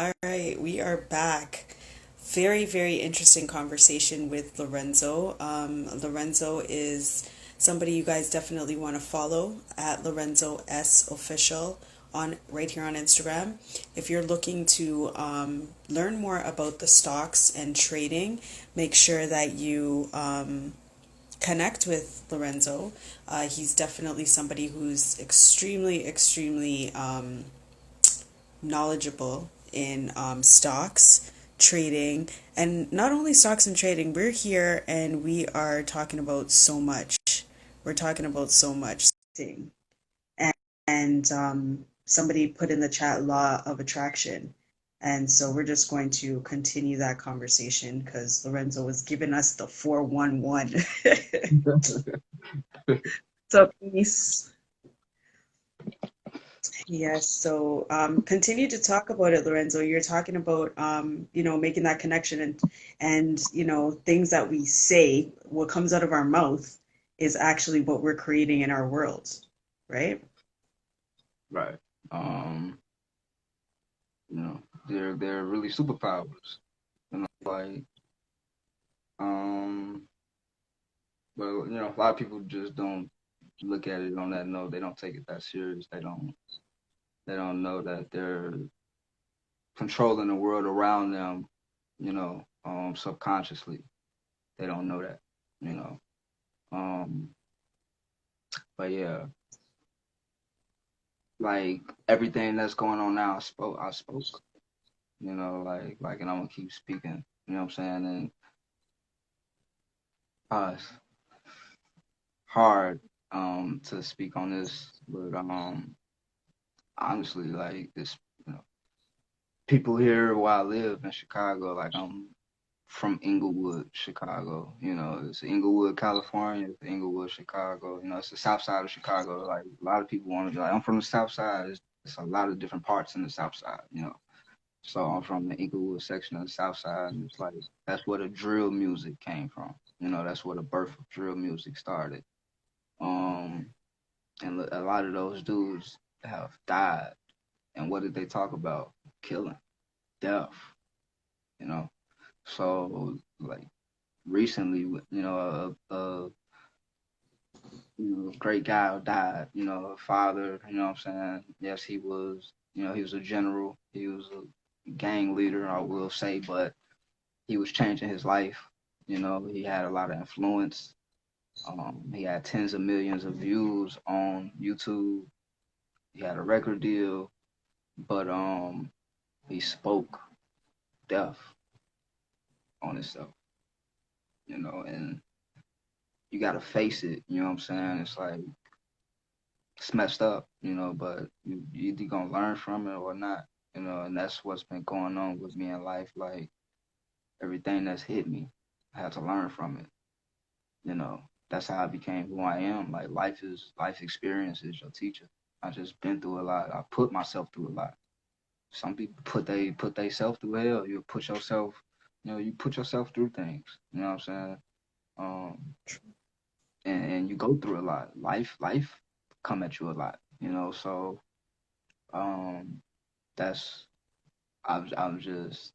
All right, we are back. Very, very interesting conversation with Lorenzo. Lorenzo is somebody you guys definitely want to follow at Lorenzo S Official on right here on Instagram. If you're looking to learn more about the stocks and trading, make sure that you connect with Lorenzo. He's definitely somebody who's extremely, extremely knowledgeable in stocks, trading, and not only stocks and trading. We're here and we are talking about so much. We're talking about so much. And, and somebody put in the chat law of attraction. And so we're just going to continue that conversation because Lorenzo was giving us the 411. So peace. Yes, so continue to talk about it, Lorenzo. You're talking about making that connection and things that we say, what comes out of our mouth is actually what we're creating in our world, right? Right. Um, you know, they're really superpowers. Like, um, well, a lot of people just don't look at it on that note. They don't take it that serious. They don't know that they're controlling the world around them, subconsciously. They don't know that, you know. Um, but yeah, like everything that's going on now, I spoke, and I'm gonna keep speaking, you know what I'm saying? And it's hard to speak on this, but honestly, like this, you know, people here where I live in Chicago, like I'm from Inglewood, Chicago. It's Inglewood, California, it's Inglewood, Chicago. It's the south side of Chicago. Like a lot of people want to be like, I'm from the south side. It's a lot of different parts in the south side. So I'm from the Inglewood section of the south side, and it's like that's where the drill music came from. That's where the birth of drill music started. Um, and a lot of those dudes have died. And what did they talk about? Killing, death. You know. So like recently, a great guy died. A father. You know what I'm saying? Yes, he was. He was a general. He was a gang leader, I will say, but he was changing his life. He had a lot of influence. He had tens of millions of views on YouTube. He had a record deal, but he spoke death on himself. And you gotta face it. You know what I'm saying? It's like it's messed up. But you either gonna learn from it or not. And that's what's been going on with me in life. Like everything that's hit me, I had to learn from it. That's how I became who I am. Like life experience is your teacher. I just been through a lot. I put myself through a lot. Some people put they self through hell. You put yourself through things. You know what I'm saying? Um, and you go through a lot. Life come at you a lot. So um, that's I'm just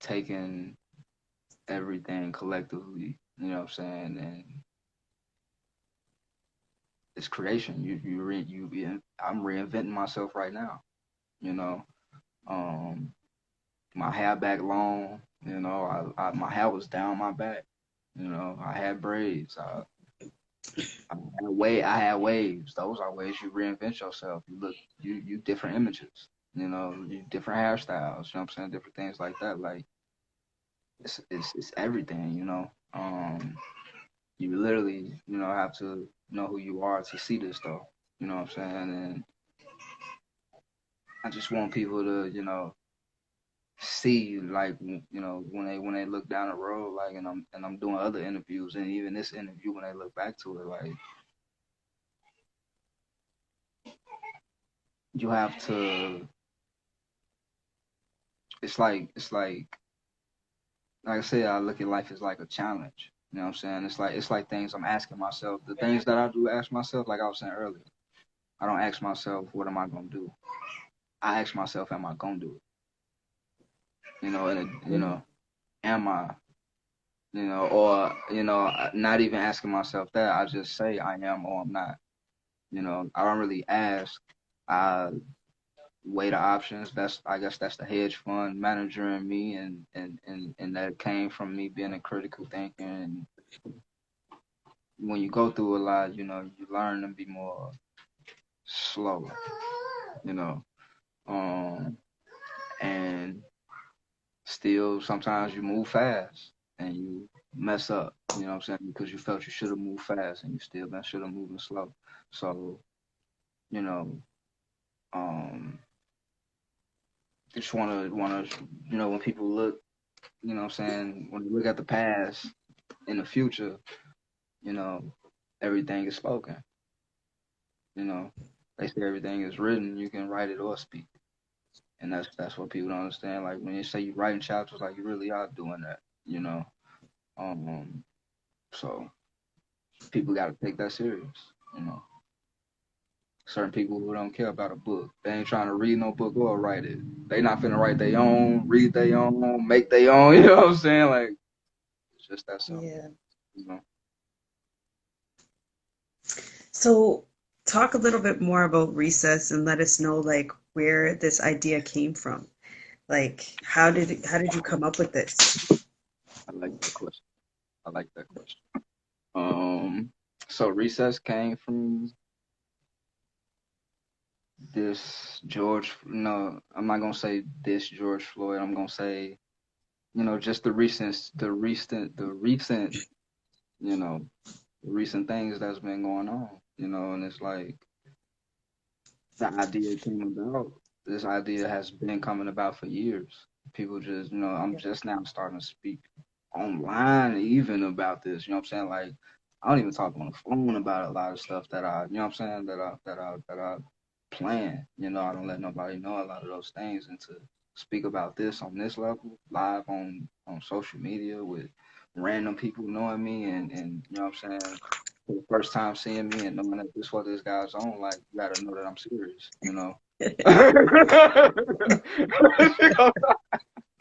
taking everything collectively. You know what I'm saying? And it's creation. I'm reinventing myself right now. You know, um, my hair back long. My hair was down my back. I had braids. I had waves. Those are ways you reinvent yourself. You different images. You different hairstyles. You know what I'm saying? Different things like that. Like it's everything. You literally have to know who you are to see this stuff. You know what I'm saying? And I just want people to see like when they look down the road, like, and I'm doing other interviews, and even this interview, when they look back to it, like you have to. It's like I said, I look at life as like a challenge. You know what I'm saying? It's like things I'm asking myself. The things that I do ask myself, like I was saying earlier, I don't ask myself what am I gonna do. I ask myself, am I gonna do it? you know, am I, or not even asking myself that. I just say I am or I'm not. I don't really ask. I weigh the options. I guess that's the hedge fund manager in me, and that came from me being a critical thinker. And when you go through a lot, you learn to be more slow. You know, um, and still sometimes you move fast and you mess up. You know what I'm saying? Because you felt you should have moved fast and you still been should have moving slow. So you know, um, just wanna when people look, what I'm saying, when they look at the past in the future, you know, everything is spoken. You know, they say everything is written. You can write it or speak, and that's what people don't understand. Like when you say you writing chapters, like you really are doing that. Um, so people got to take that serious. You know, certain people who don't care about a book, they ain't trying to read no book or write it. They not finna write their own, read their own, make their own. You know what I'm saying? Like it's just that simple. Yeah. You know. So talk a little bit more about recess and let us know like where this idea came from. Like how did you come up with this? I like that question. I like that question. So recess came from this George. No, I'm not gonna say this George Floyd. I'm gonna say, just you know, the recent things that's been going on. And it's like the idea came about. This idea has been coming about for years. People just, I'm Yeah. just now starting to speak online even about this. You know what I'm saying? Like, I don't even talk on the phone about a lot of stuff that you know what I'm saying, that I plan. I don't let nobody know a lot of those things, and to speak about this on this level, live on social media with random people knowing me, and you know what I'm saying, for the first time seeing me and knowing that this what this guy's on, like you gotta know that I'm serious.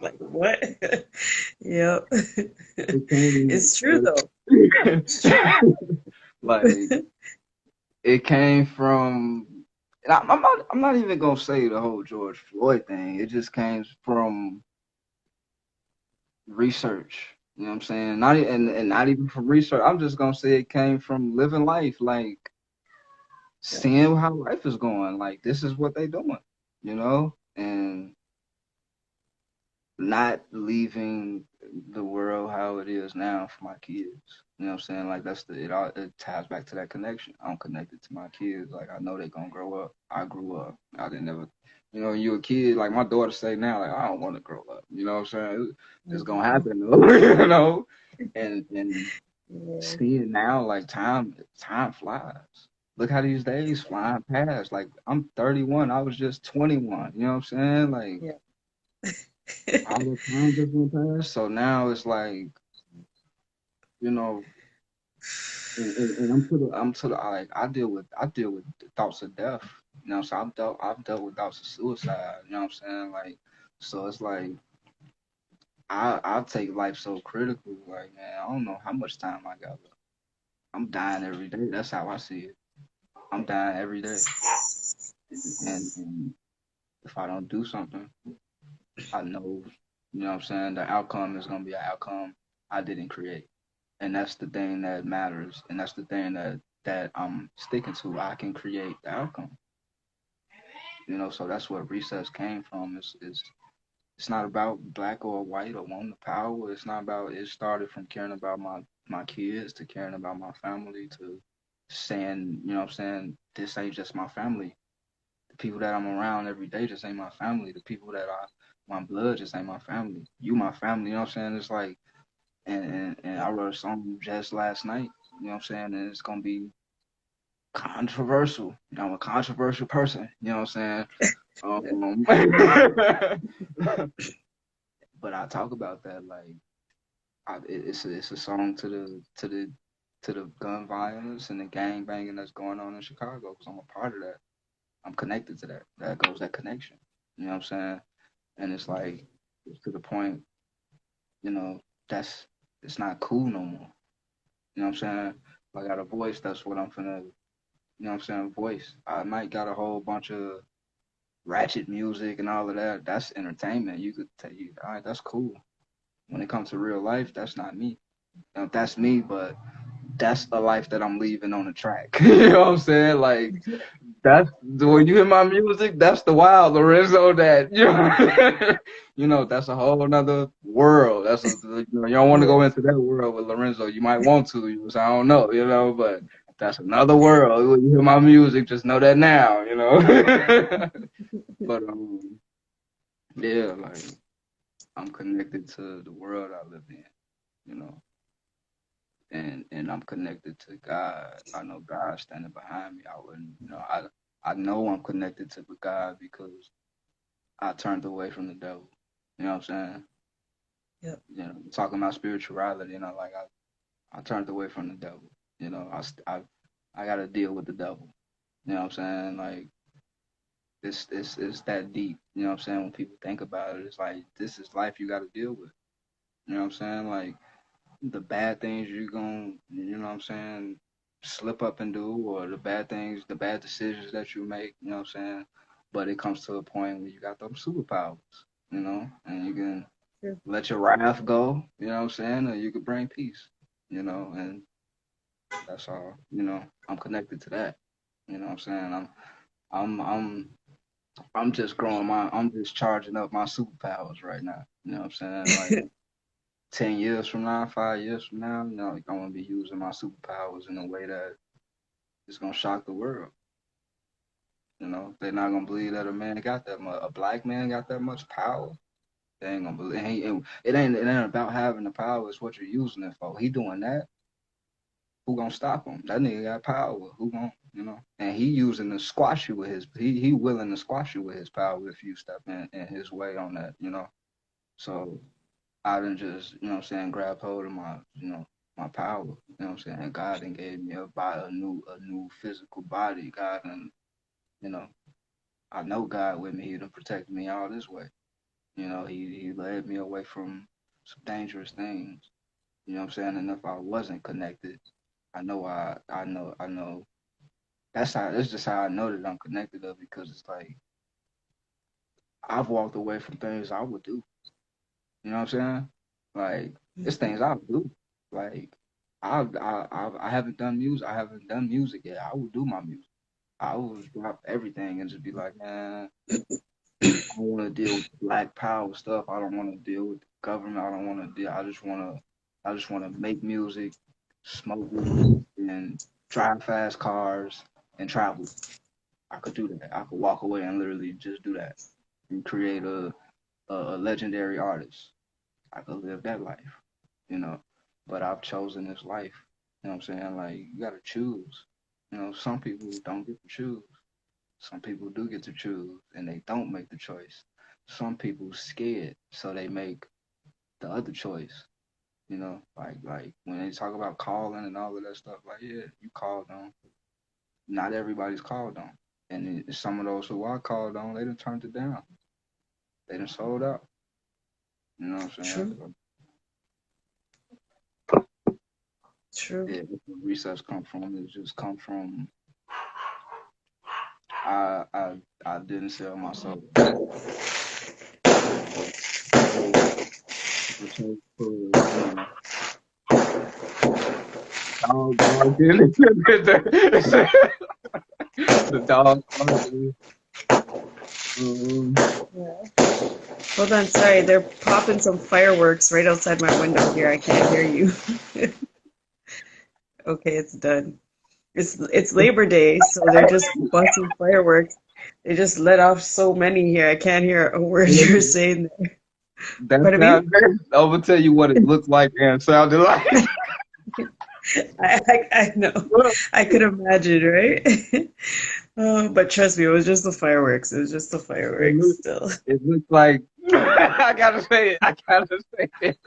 Like what? Yep. It came It's true though. It's true. like it came from. And I'm not even gonna say the whole George Floyd thing. It just came from research. You know what I'm saying? And not even from research. I'm just gonna say it came from living life, like Yeah. seeing how life is going. Like this is what they doing, and not leaving the world how it is now for my kids. You know what I'm saying? Like it ties back to that connection. I'm connected to my kids. Like I know they're gonna grow up. I grew up. I didn't never you a kid, like my daughter say now, like I don't want to grow up. You know what I'm saying? It's gonna Mhm. happen though, and Yeah. seeing now, like time flies. Look how these days flying past. Like I'm 31. I was just 21. You know what I'm saying? Like Yeah. all the time just went past. So now it's like, you know, and I'm to the like I deal with the thoughts of death. So I've dealt with thoughts of suicide. You know what I'm saying? Like, so it's like I take life so critical. Like, man, I don't know how much time I got left. I'm dying every day. That's how I see it. I'm dying every day, and if I don't do something, I know, what I'm saying, the outcome is gonna be an outcome I didn't create. And that's the thing that matters, and that's the thing that I'm sticking to. I can create the outcome. So that's where recess came from. It's not about black or white or wanting the power. It's not about. It started from caring about my kids to caring about my family to saying, what I'm saying, this ain't just my family. The people that I'm around every day just ain't my family. The people that I my blood just ain't my family. You my family. You know what I'm saying? It's like, and I wrote a song just last night. You know what I'm saying? And it's gonna be controversial. I'm a controversial person. You know what I'm saying? But I talk about that like it's a song to the gun violence and the gang banging that's going on in Chicago because I'm a part of that. I'm connected to that. That goes that connection. You know what I'm saying? And it's like It's to the point, you know, that's it's not cool no more. You know what I'm saying? If I got a voice, that's what I'm finna, you know what I'm saying, voice. I might got a whole bunch of ratchet music and all of that. That's entertainment. You could tell you, all right, that's cool. When it comes to real life, that's not me. You know, that's me, but that's a life that I'm leaving on the track. You know what I'm saying? Like that's when you hear my music, that's the wild Lorenzo that you know, you know, that's a whole nother world. That's a, you know, you don't want to Yeah. go into that world with Lorenzo. You might want to, I don't know, you know, but that's another world. When you hear my music, just know that now, you know. But yeah, like I'm connected to the world I live in, you know, and I'm connected to God. I know God standing behind me. I wouldn't, you know, I know I'm connected to God because I turned away from the devil. You know what I'm saying? Yep. You know, talking about spirituality, you know, like I turned away from the devil. You know, I got to deal with the devil. You know what I'm saying? Like it's that deep. You know what I'm saying? When people think about it, it's like this is life you got to deal with. You know what I'm saying? Like the bad things you're going, you know what I'm saying, slip up and do, or the bad things, the bad decisions that you make, you know what I'm saying? But it comes to a point where you got them superpowers, you know, and you can True. let your wrath go, you know what I'm saying, or you can bring peace, you know, and that's all, you know, I'm connected to that, you know what I'm saying? I'm, I'm, I'm just I'm just charging up my superpowers right now, you know what I'm saying? Like, 10 years from now, 5 years from now, you know, like, I'm gonna be using my superpowers in a way that is gonna shock the world. You know, they're not gonna believe that a man got that much, a black man got that much power. They ain't gonna believe. It ain't about having the power. It's what you're using it for. He doing that. Who gonna stop him? That nigga got power. Who gonna, you know? And he using to squash you with his. He willing to squash you with his power if you step in his way on that. You know. So I didn't just, you know what I'm saying, grab hold of my, you know, my power. You know what I'm saying? And God then gave me a new physical body. God and you know, I know God with me, he done protected me all this way. You know, he led me away from some dangerous things. You know what I'm saying? And if I wasn't connected, I know that's just how I know that I'm connected up because it's like I've walked away from things I would do. You know what I'm saying? Like it's Mhm. things I would do. Like I haven't done music. I haven't done music yet. I would do my music. I would drop everything and just be like, man, I don't want to deal with black power stuff. I don't want to deal with the government. I don't want to deal. I just want to make music, smoke weed, and drive fast cars and travel. I could do that. I could walk away and literally just do that and create a legendary artist. I could live that life, you know. But I've chosen this life. You know what I'm saying? Like you gotta choose. You know, some people don't get to choose. Some people do get to choose and they don't make the choice. Some people scared, so they make the other choice. You know, like when they talk about calling and all of that stuff, like yeah, you called on. Not everybody's called on, and some of those who are called on, they done turned it down. They done sold out. You know what I'm saying? True. So, True. yeah, that's where recess come from. It just come from I didn't sell my soul. So the church for dog did the dog barking. Um, Yeah. Hold on, sorry, they're popping some fireworks right outside my window here. I can't hear you. Okay, it's done. It's Labor Day, so they're just busting fireworks. They just let off so many here. I can't hear a word you're saying there. that Pardon me? sound good. I'm gonna tell you what it looked like and sounded like. I know. I could imagine, right? Oh, but trust me, it was just the fireworks. It was just the It fireworks looked, still. it looked like I gotta say it. I gotta say it.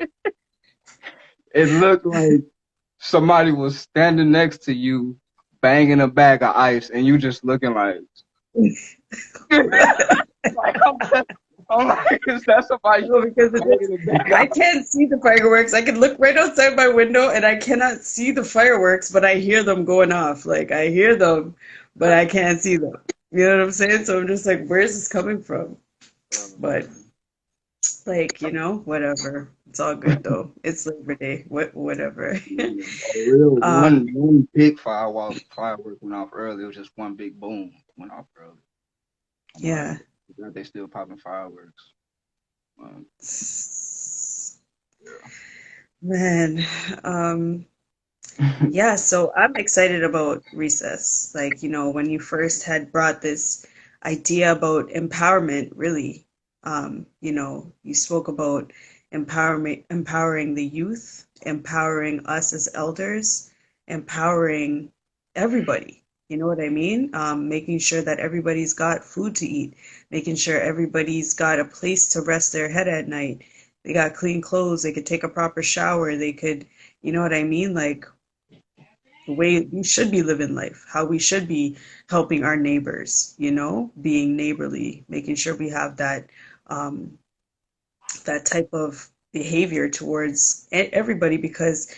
It looked like somebody was standing next to you, banging a bag of ice, and you just looking like, like I'm like, is that somebody No, because it is. banging it back I out? can't see the fireworks. I can look right outside my window and I cannot see the fireworks, but I hear them going off. Like I hear them, but I can't see them. You know what I'm saying? So I'm just like, where's this coming from? But Um, like, whatever. It's all good though. It's Labor Day. Whatever. a real Um, one big firework went off early. It was just one big boom went off early. I'm like, yeah. glad they still popping fireworks. Um, Man, um, yeah. yeah, so I'm excited about recess. Like, when you first had brought this idea about empowerment, really, you spoke about empowering the youth, empowering us as elders, empowering everybody. You know what I mean? Making sure that everybody's got food to eat, making sure everybody's got a place to rest their head at night. They got clean clothes, they could take a proper shower, they could, you know what I mean? Like, the way we should be living life, how we should be helping our neighbors, being neighborly, making sure we have um, that type of behavior towards everybody because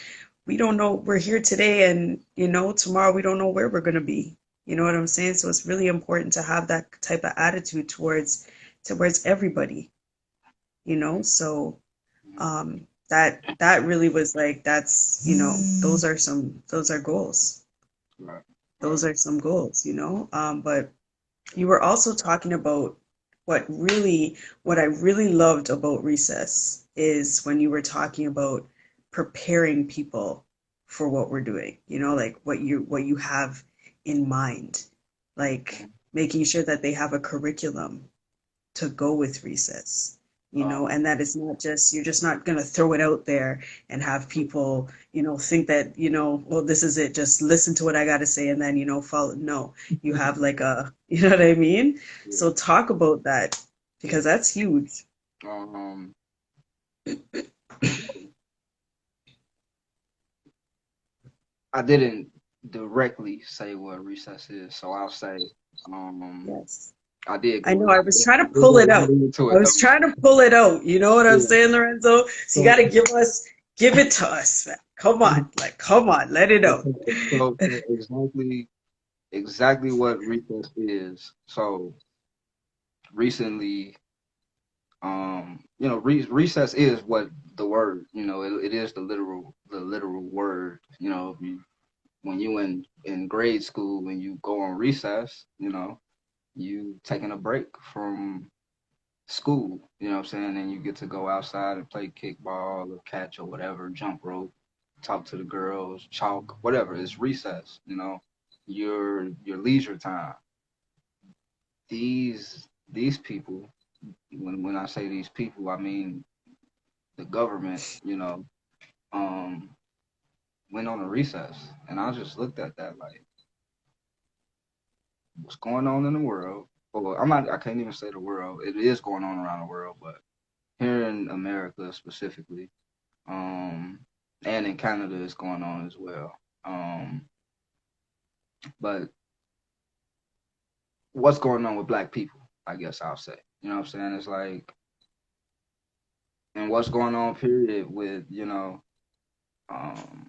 we don't know we're here today and tomorrow we don't know where we're going to be. You know what I'm saying? So it's really important to have that type of attitude towards everybody, so that really was like that's those are goals. Right, right. Those are some goals, but you were also talking about what I really loved about recess is when you were talking about preparing people for what we're doing, like what you have in mind, like making sure that they have a curriculum to go with recess, Um, and that it's not just you're just not going to throw it out there and have people, think that, well, this is it, just listen to what I got to say and then, follow. No, you have like you know what I mean? yeah. So talk about that because that's huge. Um, I didn't directly say what recess is, so I'll say, um, Yes. I did I go, know. I was trying to I did pull go it right out. into I it was though. trying to pull it out. You know what I'm Yeah. saying, Lorenzo? So you got So, to give it to us, man. Come on, let it out. so exactly what recess is. So recently, recess is what the word, it is the literal word. When you in grade school, when you go on recess, you taking a break from school, you know what I'm saying? And you get to go outside and play kickball or catch or whatever, jump rope, talk to the girls, chalk, whatever. It's recess, your leisure time. These people, when I say these people, I mean the government, um, went on a recess. And I just looked at that like, what's going on in the world? Well, I can't even say the world. It is going on around the world, but here in America specifically, um, and in Canada it's going on as well. But what's going on with black people? I guess I'll say. You know what I'm saying? It's like, and what's going on, period, with um,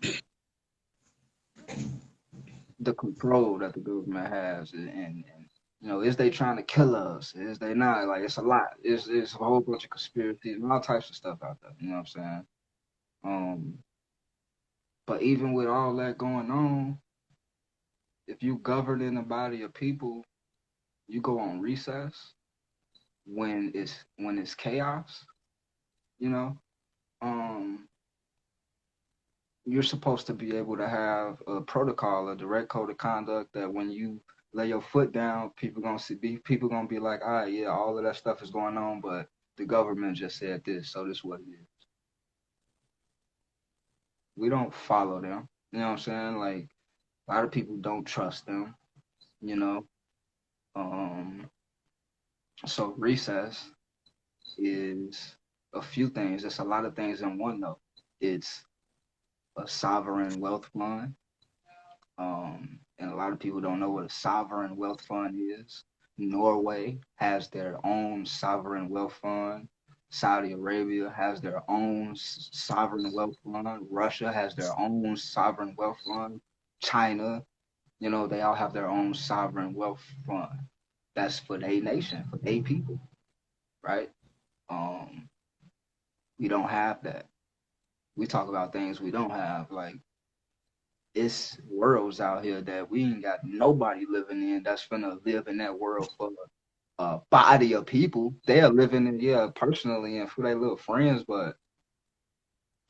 the control that the government has, and is they trying to kill us? Is they not? Like, it's a lot. It's a whole bunch of conspiracies and all types of stuff out there. You know what I'm saying? Um, but even with all that going on, if you govern in a body of people, you go on recess when it's chaos, you know, um, you're supposed to be able to have a protocol, a direct code of conduct that when you lay your foot down, people gonna be like, all right, yeah, all of that stuff is going on, but the government just said this, so this is what it is. We don't follow them. You know what I'm saying? Like a lot of people don't trust them, you know. Um, so recess is a few things. It's a lot of things in one though. It's a sovereign wealth fund. And a lot of people don't know what a sovereign wealth fund is. Norway has their own sovereign wealth fund. Saudi Arabia has their own sovereign wealth fund. Russia has their own sovereign wealth fund. China, they all have their own sovereign wealth fund. That's for their nation, for their people, right? Um, we don't have that. We talk about things we don't have. Like, it's worlds out here that we ain't got nobody living in that's gonna live in that world for a body of people. They are living in, yeah, personally and for their little friends, but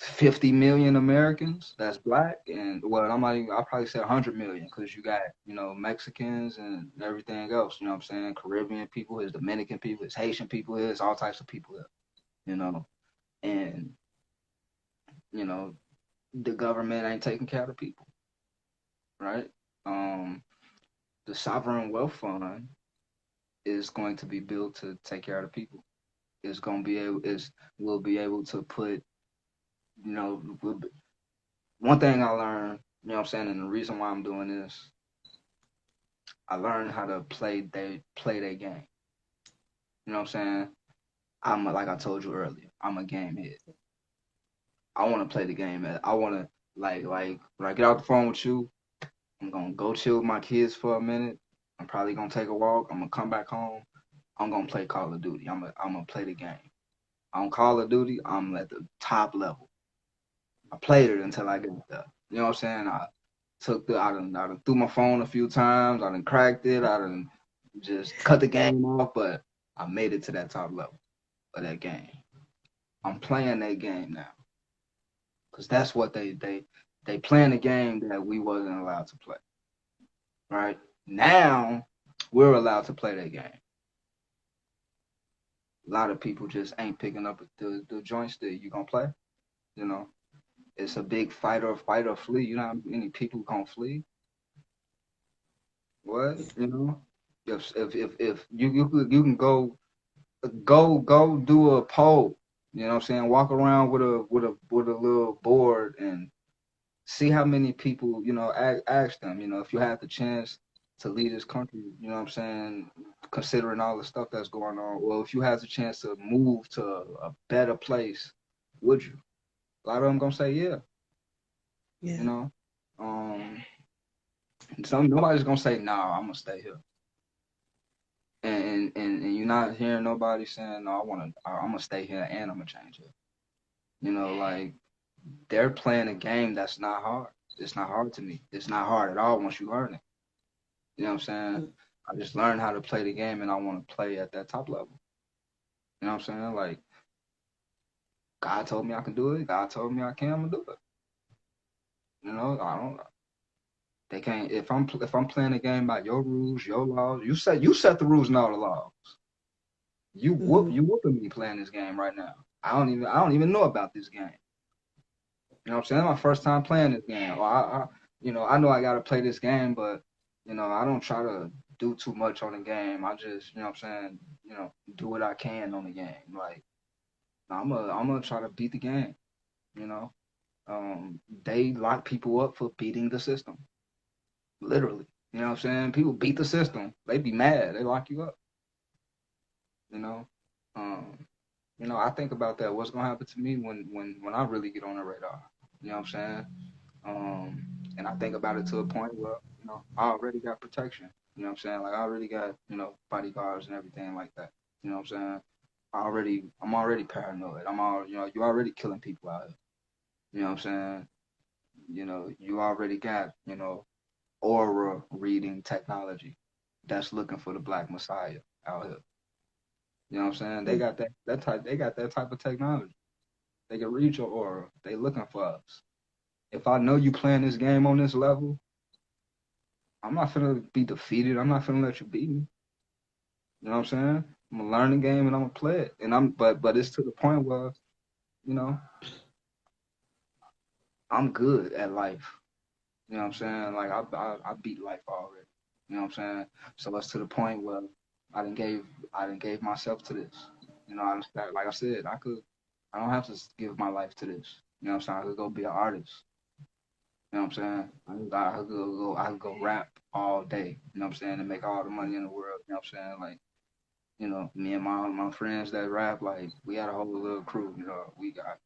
50 million Americans that's black, and well, I'm not even, I'll probably say 100 million because you got, Mexicans and everything else, you know what I'm saying? Caribbean people, his Dominican people, his Haitian people, his all types of people here, you know, and, you know, the government ain't taking care of the people, right? Um, the sovereign wealth fund is going to be built to take care of the people. It's going to be able, is we'll be able to put, we'll, one thing I learned, what I'm saying, and the reason why I'm doing this, I learned how to play their game. You know what I'm saying? Like I told you earlier, I'm a game head. I want to play the game. I want to like when I get off the phone with you, I'm gonna go chill with my kids for a minute. I'm probably gonna take a walk. I'm gonna come back home. I'm gonna play Call of Duty. I'm gonna play the game. On Call of Duty, I'm at the top level. I played it until I got there. You know what I'm saying? I done threw my phone a few times. I done cracked it. I done just cut the game off, but I made it to that top level of that game. I'm playing that game now because that's what they playing the game that we wasn't allowed to play. Right now, we're allowed to play that game. A lot of people just ain't picking up the joystick. You gonna play? You know, it's a big fight or flee. You know how many people gonna flee? What? If you can go do a poll. You know what I'm saying? Walk around with a little board and see how many people, ask them, if you had the chance to lead this country, you know what I'm saying, considering all the stuff that's going on, well, if you had the chance to move to a better place, would you? A lot of them gonna say yeah, you Yeah. know. Um, nobody's gonna say no, I'm gonna stay here. And you're not hearing nobody saying no, I'm gonna stay here and I'm gonna change it. Like they're playing a game that's not hard. It's not hard to me. It's not hard at all once you learn it. You know what I'm saying? Mm. I just learned how to play the game and I want to play at that top level. You know what I'm saying? Like God told me I can do it. God told me I can. I'm gonna do it. I don't. They can't. If I'm playing a game by your rules, your laws. You set the rules and all the laws. Mm-hmm. You whooping me playing this game right now. I don't even know about this game. You know what I'm saying? That's my first time playing this game. Or I know I gotta play this game, but I don't try to do too much on the game. I just, what I'm saying, do what I can on the game. Like I'm gonna try to beat the game. You know, they lock people up for beating the system, literally. You know what I'm saying? People beat the system. They be mad. They lock you up. You know, um, I think about that. What's gonna happen to me when I really get on the radar? You know what I'm saying? And I think about it to a point where, I already got protection. You know what I'm saying? Like I already got, bodyguards and everything like that. You know what I'm saying? I'm already paranoid. You're already killing people out here. You know what I'm saying? You already got, aura reading technology that's looking for the black messiah out here. You know what I'm saying? They Mm. got that type of technology. They can read your aura. They looking for us. If I know you playing this game on this level, I'm not finna be defeated. I'm not finna let you beat me. You know what I'm saying? I'm gonna learn the game and I'm gonna play it. And but it's to the point where, you know, I'm good at life. You know what I'm saying? Like I beat life already. You know what I'm saying? So it's to the point where I didn't gave I didn't gave myself to this. Like I said, I don't have to give my life to this. You know what I'm saying? I could go be an artist. You know what I'm saying? I could go rap all day. You know what I'm saying? And make all the money in the world. You know what I'm saying? Like, me and my friends that rap, like, we had a whole little crew. We got.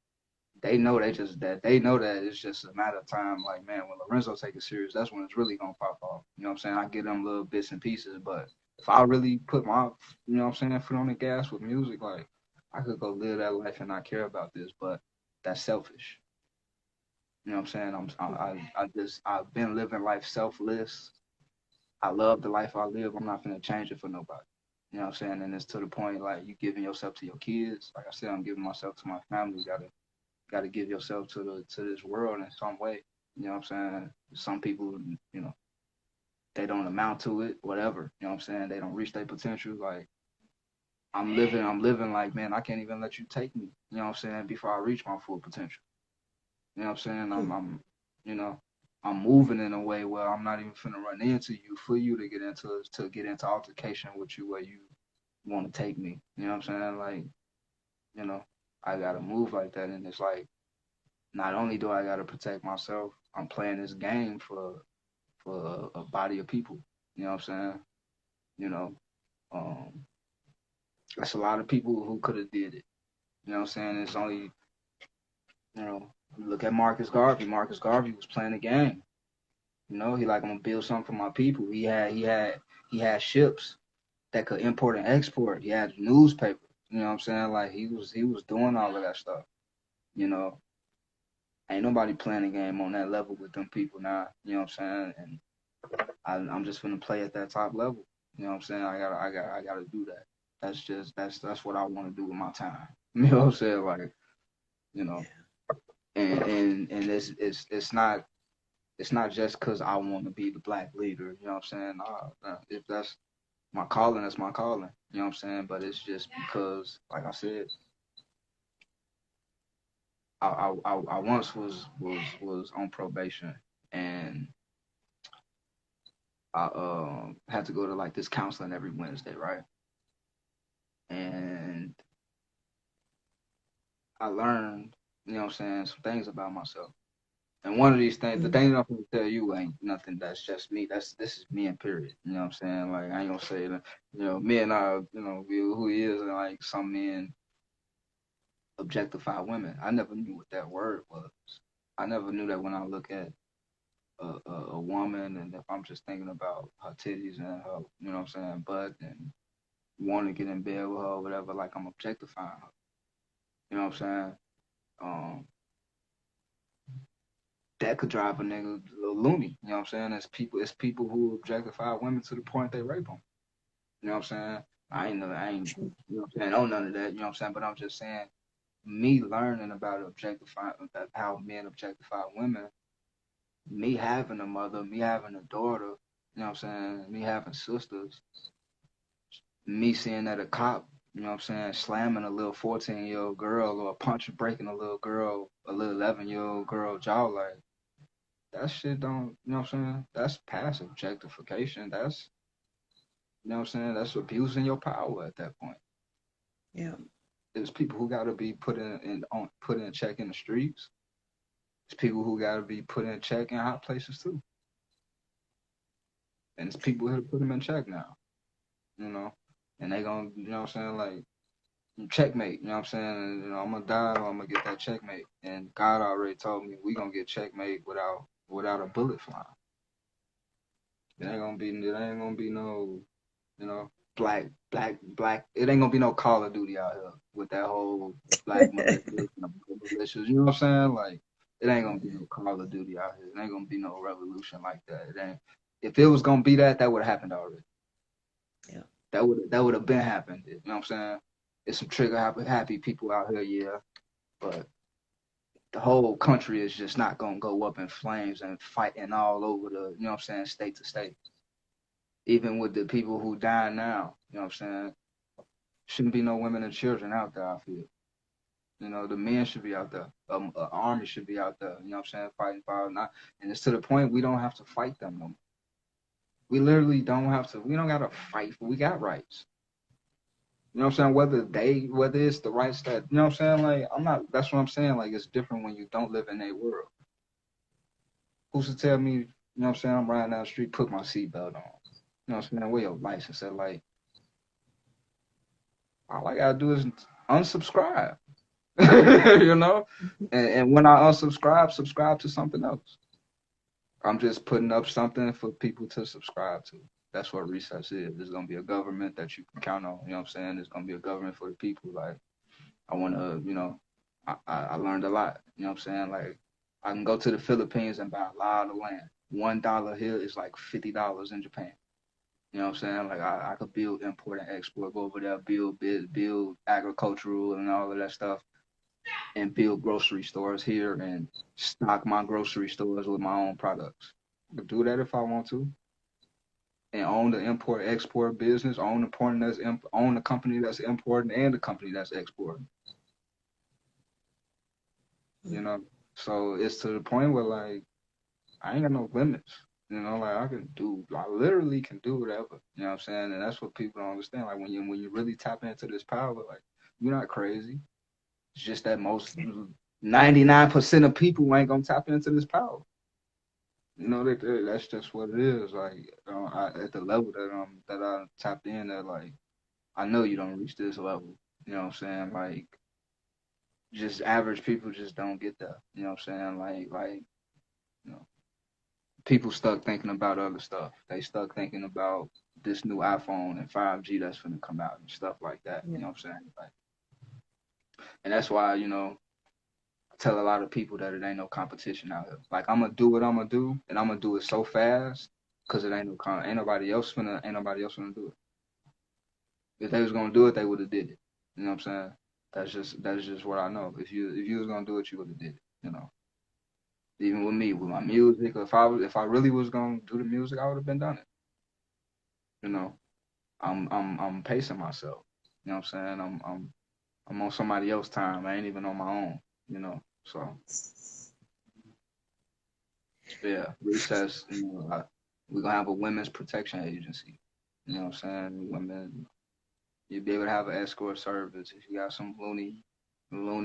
They know that it's just a matter of time. Like, man, when Lorenzo take it serious, that's when it's really gonna pop off. You know what I'm saying? I get them little bits and pieces, but if I really put my, what I'm saying, foot on the gas with music, like, I could go live that life and not care about this. But that's selfish. You know what I'm saying? I've been living life selfless. I love the life I live. I'm not gonna change it for nobody. You know what I'm saying? And it's to the point like you giving yourself to your kids. Like I said, I'm giving myself to my family. You gotta give yourself to this world in some way. You know what I'm saying? Some people, they don't amount to it, whatever. You know what I'm saying? They don't reach their potential. Like I'm living like, man, I can't even let you take me. You know what I'm saying? Before I reach my full potential. You know what I'm saying? You know, I'm moving in a way where I'm not even finna run into you for you to get into altercation with you where you want to take me. You know what I'm saying? Like, you know, I gotta move like that, and it's like not only do I gotta protect myself, I'm playing this game for a body of people. You know what I'm saying? You know, um, that's a lot of people who could have did it. You know what I'm saying? It's only look at Marcus Garvey. Marcus Garvey was playing the game. He like, I'm gonna build something for my people. He had ships that could import and export. He had newspapers. You know what I'm saying? Like he was doing all of that stuff. You know, ain't nobody playing the game on that level with them people now. You know what I'm saying? And I'm just gonna play at that top level. You know what I'm saying? I gotta do that. That's what I want to do with my time. You know what I'm saying? Like, you know, and it's not just because I want to be the black leader. You know what I'm saying? If that's my calling, that's my calling. You know what I'm saying? But it's just because, like I said, I once was on probation, and I had to go to like this counseling every Wednesday, right? And I learned, you know what I'm saying, some things about myself. And one of these things, the Mm-hmm. thing I'm gonna tell you ain't nothing. That's just me. This is me and period. You know what I'm saying? Like, I ain't gonna say that. Me and I, who he is, and like some men objectify women. I never knew what that word was. I never knew that when I look at a woman, and if I'm just thinking about her titties and her, you know what I'm saying, butt, and want to get in bed with her or whatever, like I'm objectifying her. You know what I'm saying? Um, that could drive a nigga a little loony. You know what I'm saying? It's people who objectify women to the point they rape them. You know what I'm saying? I ain't, True. you know what I'm saying? Know none of that. You know what I'm saying? But I'm just saying, me learning about how men objectify women, me having a mother, me having a daughter, you know what I'm saying? Me having sisters, me seeing that a cop, you know what I'm saying, slamming a little 14-year-old girl or punching, breaking a little girl, a little 11-year-old girl jaw, like, that shit don't, you know what I'm saying? That's past objectification. That's, you know what I'm saying? That's abusing your power at that point. Yeah. There's people who got to be put in check in the streets. There's people who got to be put in check in hot places too. And it's people who put them in check now, you know? And they gonna, you know what I'm saying? Like, checkmate, you know what I'm saying? And, I'm gonna die or I'm gonna get that checkmate. And God already told me we gonna get checkmate without a bullet flying. It ain't gonna be no, black. It ain't gonna be no Call of Duty out here with that whole black militias and militias. You know what I'm saying? Like, it ain't gonna be no Call of Duty out here. It ain't gonna be no revolution like that. It ain't. If it was gonna be that, that would have happened already. Yeah. That would have been happened. You know what I'm saying? It's some trigger happy people out here, yeah, but the whole country is just not gonna go up in flames and fighting all over you know what I'm saying, state to state. Even with the people who die now, you know what I'm saying? Shouldn't be no women and children out there, I feel. The men should be out there. Army should be out there, you know what I'm saying, fighting fire. Not, and it's to the point we don't have to fight them no more. We literally don't have to. We don't gotta fight. We got rights. You know what I'm saying? Whether it's the rights that, you know what I'm saying? Like, I'm not, that's what I'm saying. Like, it's different when you don't live in a world. Who's to tell me, you know what I'm saying, I'm riding down the street, put my seatbelt on. You know what I'm saying? Where your license at? Like, all I gotta do is unsubscribe. You know? And when I unsubscribe, subscribe to something else. I'm just putting up something for people to subscribe to. That's what recess is. There's gonna be a government that you can count on. You know what I'm saying? There's gonna be a government for the people. Like I wanna, I learned a lot. You know what I'm saying? Like I can go to the Philippines and buy a lot of land. $1 here is like $50 in Japan. You know what I'm saying? Like I could build import and export, go over there, build agricultural and all of that stuff, and build grocery stores here and stock my grocery stores with my own products. I could do that if I want to, and own the import export business, own the company that's importing and the company that's exporting. You know, so it's to the point where like I ain't got no limits. You know, like I literally can do whatever. You know what I'm saying? And that's what people don't understand. Like when you really tap into this power, like you're not crazy. It's just that most 99% of people ain't gonna tap into this power. You know, that's just what it is. Like at the level that I tapped in at, like I know you don't reach this level. You know what I'm saying? Like just average people just don't get that. You know what I'm saying? Like you know, people stuck thinking about other stuff. They stuck thinking about this new iPhone and 5G that's gonna come out and stuff like that. Yeah. You know what I'm saying? Like, and that's why I tell a lot of people that it ain't no competition out here. Like I'm gonna do what I'm gonna do, and I'm gonna do it so fast because it ain't nobody else gonna do it. If they was gonna do it, they would have did it. You know what I'm saying? That's just what I know. If you was gonna do it, you would have did it. You know. Even with me, with my music, if I really was gonna do the music, I would have been done it. You know. I'm pacing myself. You know what I'm saying? I'm on somebody else's time. I ain't even on my own. You know. So yeah, recess. We're gonna have a women's protection agency. You know what I'm saying? Women, you'd be able to have an escort service if you got some loony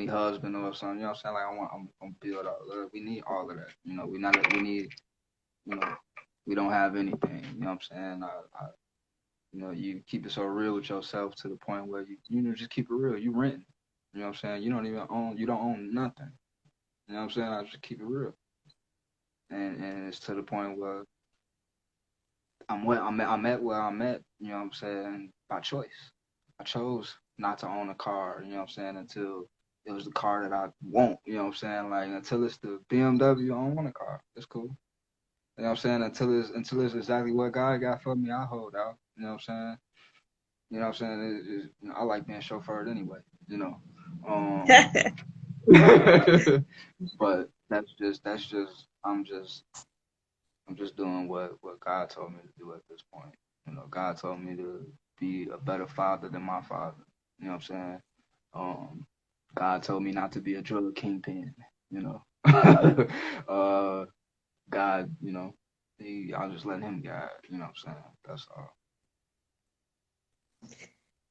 husband or something. You know what I'm saying? Like I'm gonna build all that. We need all of that. We need. You know, we don't have anything. You know what I'm saying? You keep it so real with yourself to the point where just keep it real. You renting. You know what I'm saying? You don't own nothing. You know what I'm saying? I just keep it real. And it's to the point where I'm at where I'm at, you know what I'm saying, by choice. I chose not to own a car, you know what I'm saying, until it was the car that I want, you know what I'm saying? Like until it's the BMW, I don't want a car. It's cool. You know what I'm saying? Until it's exactly what God got for me, I hold out. You know what I'm saying? You know what I'm saying? I like being chauffeured anyway, you know. Um, but I'm just doing what God told me to do at this point. God told me to be a better father than my father. You know what I'm saying? Um, God told me not to be a drug kingpin. You know, God, I'll just let him guide. You know what I'm saying? That's all.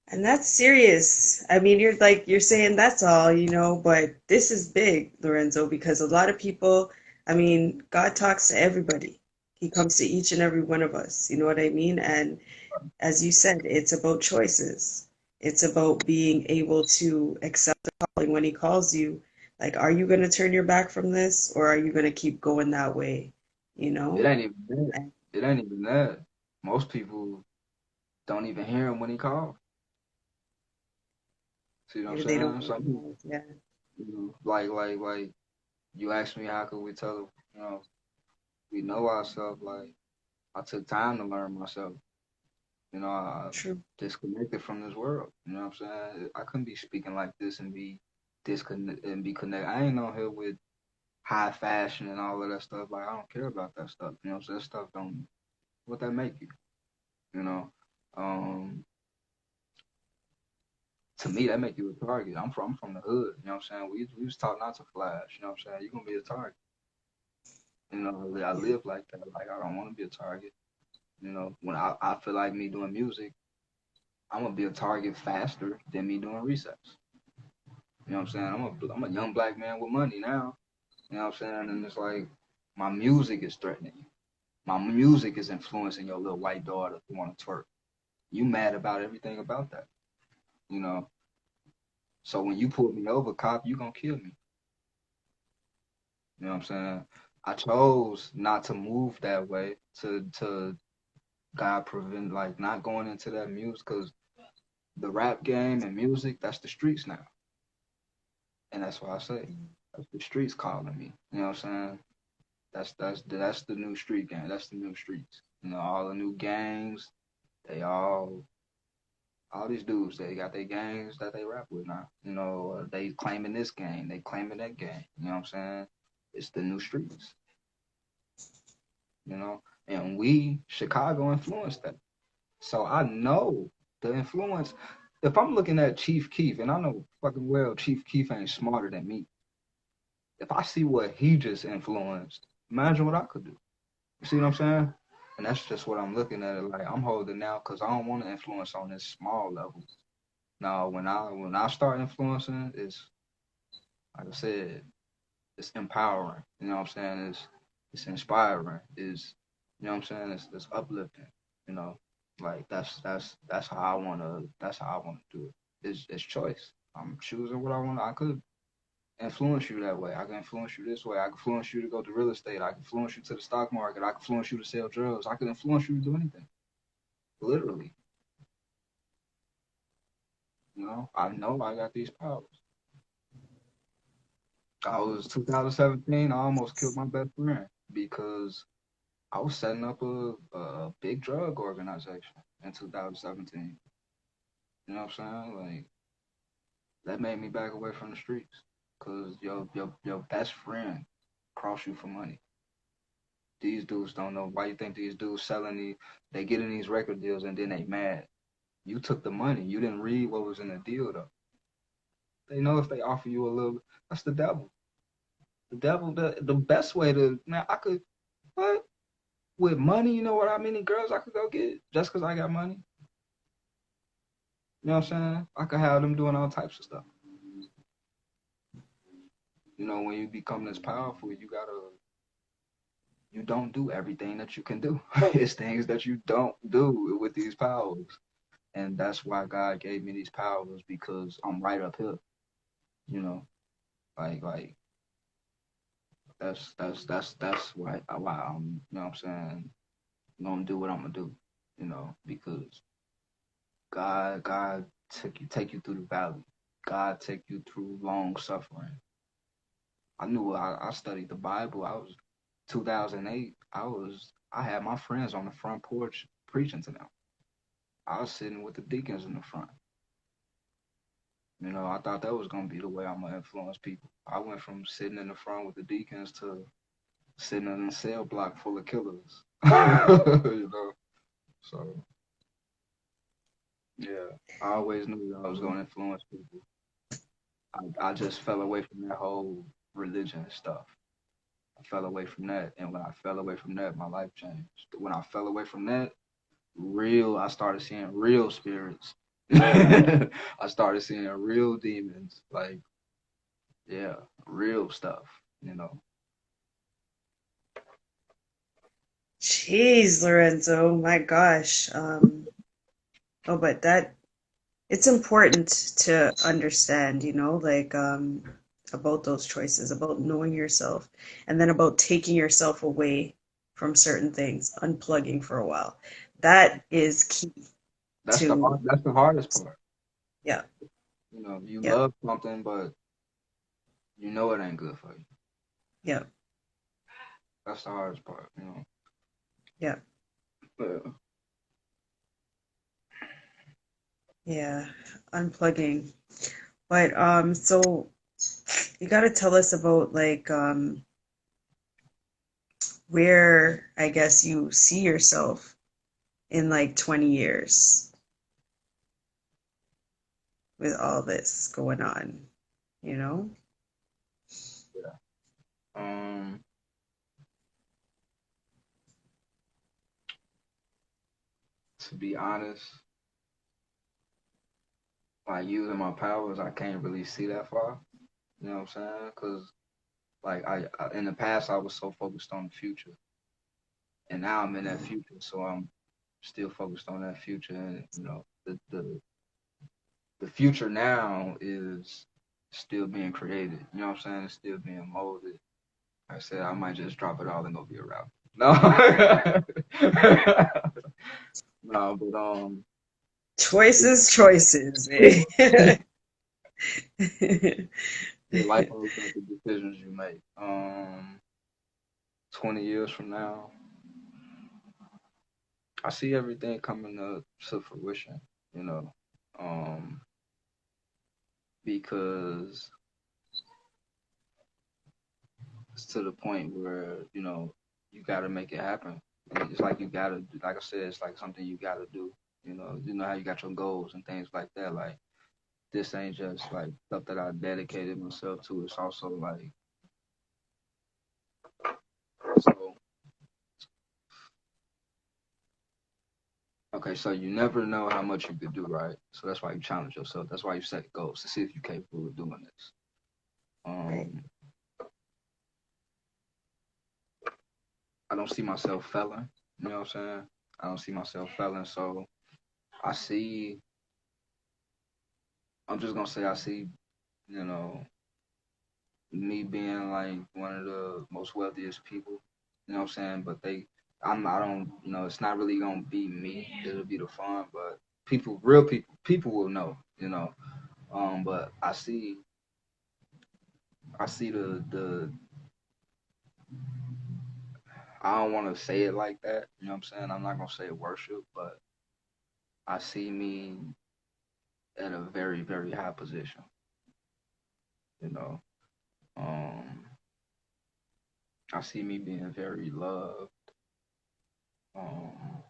And that's serious. I mean, you're saying that's all, but this is big, Lorenzo, because a lot of people, I mean, God talks to everybody. He comes to each and every one of us. You know what I mean? And as you said, it's about choices. It's about being able to accept the calling when he calls you. Like, are you going to turn your back from this or are you going to keep going that way? You It know? ain't even that. And It ain't even that. Most people don't even hear him when he calls. See what I'm maybe they don't saying? Some recognize. Yeah, like you asked me how could we tell, we know ourselves. Like I took time to learn myself. I true. disconnected from this world. You know what I'm saying? I couldn't be speaking like this and be disconnected and be connected. I ain't on here with high fashion and all of that stuff. Like I don't care about that stuff. So that stuff don't what that make you. You know, um, to me that make you a target. I'm from the hood. You know what I'm saying? We was taught not to flash. You know what I'm saying? You're gonna be a target. I Yeah. live like that. Like I don't want to be a target. When I feel like me doing music, I'm gonna be a target faster than me doing recess. You know what I'm saying? I'm a young black man with money now. You know what I'm saying? And it's like My music is threatening you. My music is influencing your little white daughter to want to twerk. You mad about everything about that, you know. So when you pull me over, cop, you gonna kill me. You know what I'm saying? I chose not to move that way to God prevent like not going into that music because the rap game and music, that's the streets now. And that's why I say that's the streets calling me. You know what I'm saying? That's the new street game. That's the new streets. You know, all the new gangs, they all these dudes, they got their gangs that they rap with now. You know, they claiming this gang, they claiming that gang. You know what I'm saying? It's the new streets, you know? And Chicago influenced that. So I know the influence. If I'm looking at Chief Keef, and I know fucking well Chief Keef ain't smarter than me, if I see what he just influenced, imagine what I could do. You see what I'm saying? And that's just what I'm looking at it like. I'm holding out because I don't want to influence on this small level. Now, when I start influencing, it's like I said, it's empowering. You know what I'm saying? It's inspiring. It's you know what I'm saying? It's uplifting. You know, like that's how I wanna do it. It's choice. I'm choosing what I want. I could influence you that way. I can influence you this way. I can influence you to go to real estate. I can influence you to the stock market. I can influence you to sell drugs. I can influence you to do anything. Literally. You know I got these powers. I was 2017. I almost killed my best friend because I was setting up a big drug organization in 2017. You know what I'm saying? Like that made me back away from the streets because your best friend cross you for money. These dudes don't know why you think these dudes selling these. They get in these record deals and then they mad. You took the money. You didn't read what was in the deal though. They know if they offer you a little. That's the devil. The devil. The best way to now I could what with money. You know what I mean? Girls I could go get just because I got money. You know what I'm saying? I could have them doing all types of stuff. You know, when you become this powerful, you don't do everything that you can do. It's things that you don't do with these powers. And that's why God gave me these powers because I'm right up here. You know, like that's why I'm you know what I'm saying I'm gonna do what I'm gonna do. You know, because God take you through the valley. God take you through long suffering. I studied the Bible. I was 2008. I had my friends on the front porch preaching to them. I was sitting with the deacons in the front. You know, I thought that was gonna be the way I'm gonna influence people. I went from sitting in the front with the deacons to sitting in a cell block full of killers. You know, so yeah, I always knew that I was gonna influence people. I just fell away from that whole religion stuff. I fell away from that, and when I fell away from that, my life changed. When I fell away from that, I started seeing real spirits. I started seeing real demons, like yeah, real stuff. You know, Jeez, Lorenzo, my gosh. Oh, but that it's important to understand, like about those choices, about knowing yourself, and then about taking yourself away from certain things, unplugging for a while. That is key to, that's the hardest part. yeah, You know, you yeah, love something, but you know it ain't good for you. yeah, That's the hardest part. You know, yeah, but yeah, unplugging. But so you got to tell us about like where I guess you see yourself in like 20 years with all this going on, you know? yeah. Um, to be honest, like using my powers, I can't really see that far. You know what I'm saying? Because Like I in the past, I was so focused on the future, and now I'm in that future, so I'm still focused on that future. And the future now is still being created. You know what I'm saying? It's still being molded. Like I said, I might just drop it all and go be a rapper. No, no, but Choices, choices. Eh? your life will reflect the decisions you make. 20 years from now, I see everything coming up to fruition. You know, um, because it's to the point where you got to make it happen. And it's like you got to, like I said, it's like something you got to do. You know how you got your goals and things like that. Like this ain't just like stuff that I dedicated myself to. It's also like so. Okay, so you never know how much you could do, right? So that's why you challenge yourself. That's why you set goals to see if you're capable of doing this. Right. Um, I don't see myself failing. You know what I'm saying? I don't see myself failing. So I see. I'm just gonna say I see. You know, me being like one of the most wealthiest people. You know what I'm saying? But I don't. It's not really gonna be me. It'll be the fun, but real people will know. But I see the. I don't want to say it like that. You know what I'm saying? I'm not gonna say worship, but I see me at a very, very high position. You know, um, I see me being very loved. Um,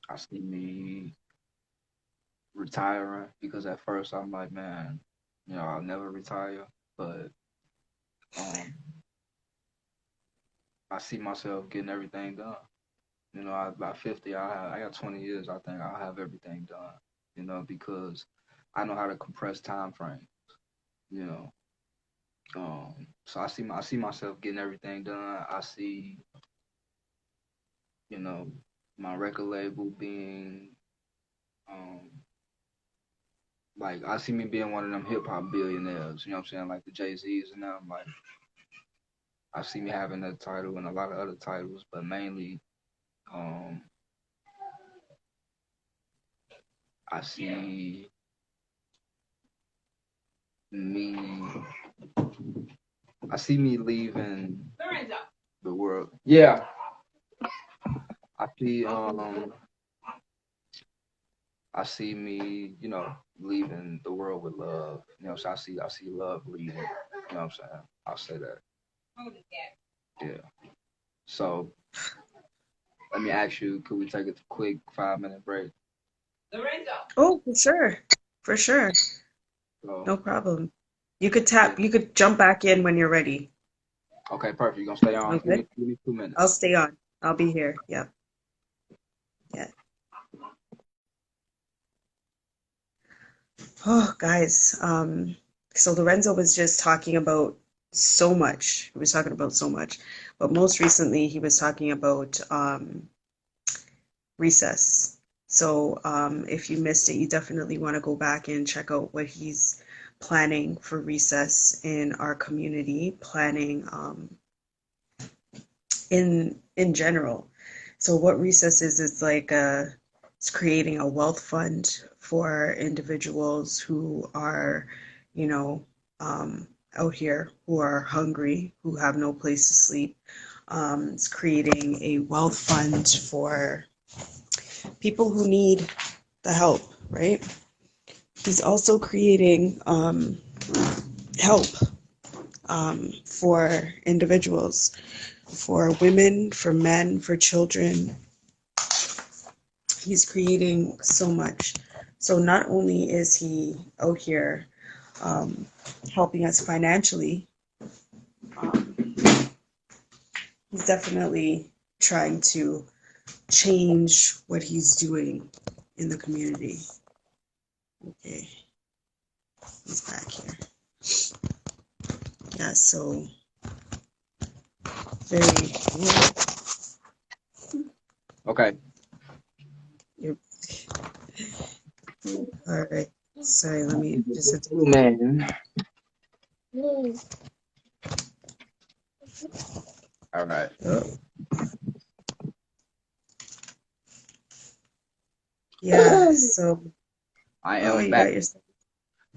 I see me retiring because at first I'm like, man, I'll never retire. But um, I see myself getting everything done. By 50, I got 20 years. I think I'll have everything done. Because I know how to compress time frame. You know, so I see myself getting everything done. I see, you know, my record label being um like I see me being one of them hip hop billionaires. You know what I'm saying? Like the Jay-Z's and them. Like I see me having that title and a lot of other titles, but mainly um I see me I see me leaving Lorenzo. the world. Yeah. I see I see me, leaving the world with love. So I see love leading. You know what I'm saying? I'll say that. Yeah. So let me ask you, could we take a quick 5 minute break? Lorenzo. Oh, for sure. For sure. So No problem. You yeah. could jump back in when you're ready. Okay, perfect. You gonna stay on? Give Okay? me give me 2 minutes. I'll stay on. I'll be here. Yeah. Yeah. Oh, guys. So Lorenzo was just talking about so much. He was talking about so much. But most recently he was talking about recess. So if you missed it, you definitely want to go back and check out what he's planning for recess in our community, planning in general. So what recess is, it's like it's creating a wealth fund for individuals who are, you know, out here, who are hungry, who have no place to sleep. It's creating a wealth fund for people who need the help, right? He's also creating help for individuals, for women, for men, for children. He's creating so much. So not only is he out here um, helping us financially, um, he's definitely trying to change what he's doing in the community. Okay, he's back here. Yeah, so very Okay. you're all right. Sorry, let me just have to Man. All right. oh, yeah, so I oh am you back. got your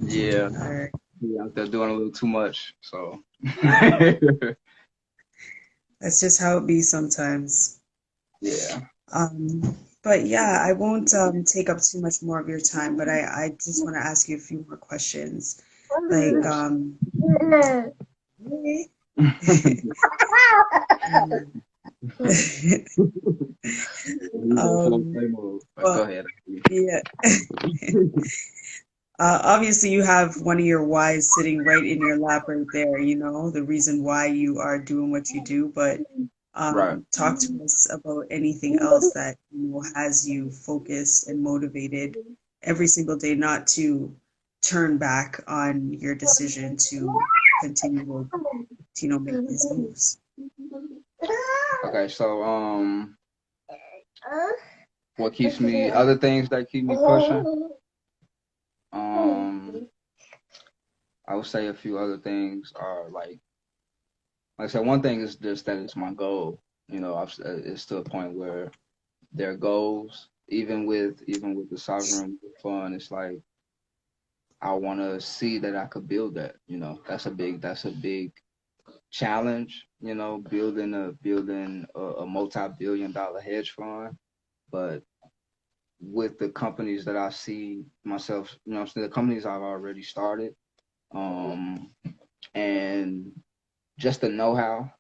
Yeah. all right. Yeah, out there doing a little too much. So That's just how it be sometimes. yeah. But yeah, I won't take up too much more of your time, but I just want to ask you a few more questions. Like Yes. um, He's on full um, play mode. But go well, ahead. yeah. Obviously, you have one of your whys sitting right in your lap right there, you know, the reason why you are doing what you do. But Right. talk to us about anything else that, you know, has you focused and motivated every single day not to turn back on your decision to continue to, you know, make these moves. Okay, so what keeps me other things that keep me pushing? Um I would say a few other things are like I said, one thing is just that it's my goal. You know, it's to a point where there are goals, even with the sovereign fund, it's like I want to see that I could build that. You know, that's a big challenge. You know, building a multi-billion-dollar hedge fund, but with the companies that I see myself, you know, the companies I've already started, um, and just the know-how,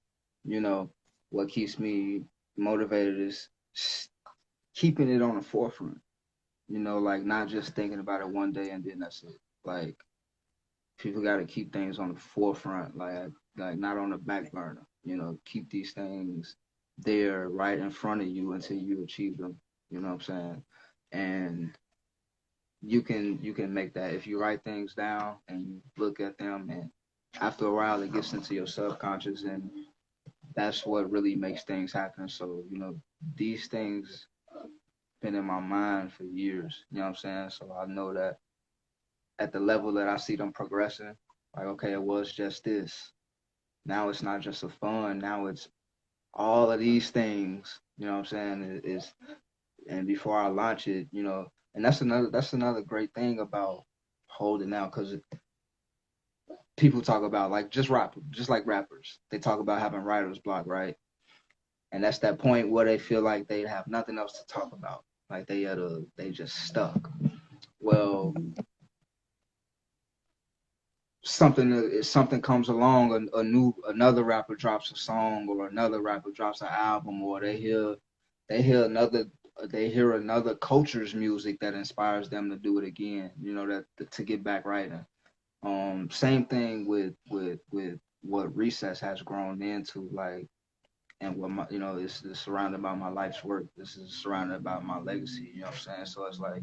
you know, what keeps me motivated is keeping it on the forefront. You know, like not just thinking about it one day and then that's it. Like people got to keep things on the forefront, like not on the back burner. You know, keep these things there right in front of you until you achieve them. You know what I'm saying? And you can make that if you write things down and you look at them, and after a while it gets into your subconscious, and that's what really makes things happen. So you know, these things been in my mind for years. You know what I'm saying? So I know that at the level that I see them progressing, like okay, it was just this. Now it's not just a fun. Now it's all of these things. You know what I'm saying? Is and before I launch it, you know, and that's another great thing about holding out because people talk about like just like rappers. They talk about having writer's block, right? And that's that point where they feel like they have nothing else to talk about. Like they just stuck. Well, Mhm. something comes along, another rapper drops a song, or another rapper drops an album, or they hear another they hear another culture's music that inspires them to do it again. You know that to get back writing. Same thing with what Recess has grown into, like, and what my, you know, is surrounded by my life's work. This is surrounded by my legacy. You know what I'm saying? So it's like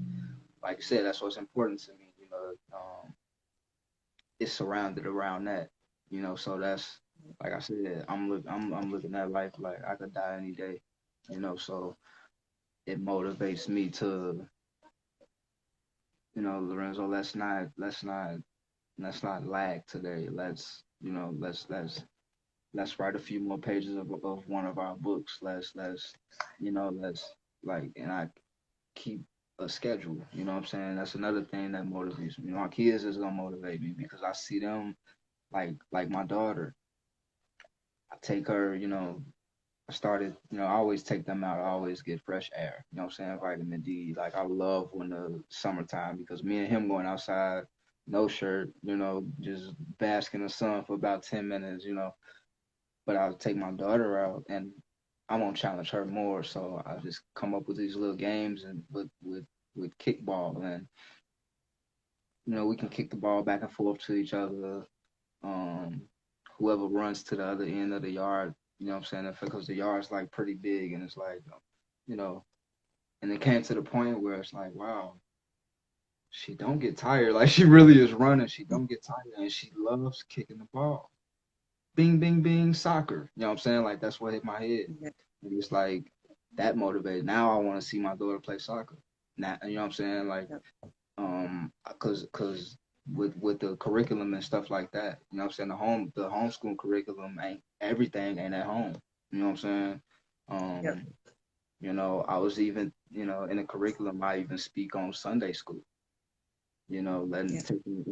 I said, that's what's important to me. You know, it's surrounded around that. You know, so that's like I said, I'm looking at life like I could die any day. You know, so it motivates me to, you know, Lorenzo, let's not lag today. Let's write a few more pages of one of our books. Let's like, and I keep a schedule. You know what I'm saying? That's another thing that motivates me. My kids is gonna motivate me because I see them like my daughter. I take her, you know, I started, you know, I always take them out. I always get fresh air. You know what I'm saying? Vitamin D. Like I love when the summertime because me and him going outside, no shirt, you know, just bask in the sun for about 10 minutes, you know. But I'll take my daughter out and I won't challenge her more. So I just come up with these little games and with kickball, and you know we can kick the ball back and forth to each other. Um, Whoever runs to the other end of the yard, you know what I'm saying? Because the yard's like pretty big, and it's like, you know, and it came to the point where it's like, wow, she don't get tired. Like she really is running. She don't get tired, and she loves kicking the ball. bing, bing, bing, soccer. You know what I'm saying? Like that's what hit my head. Yeah. And it's like that motivated. Now I want to see my daughter play soccer. Now, you know what I'm saying? Like, Yep. cause with the curriculum and stuff like that, you know what I'm saying? The homeschool curriculum ain't everything ain't at home. You know what I'm saying? Yep. Um, I was even, in the curriculum, I even speak on Sunday school. Letting Yep.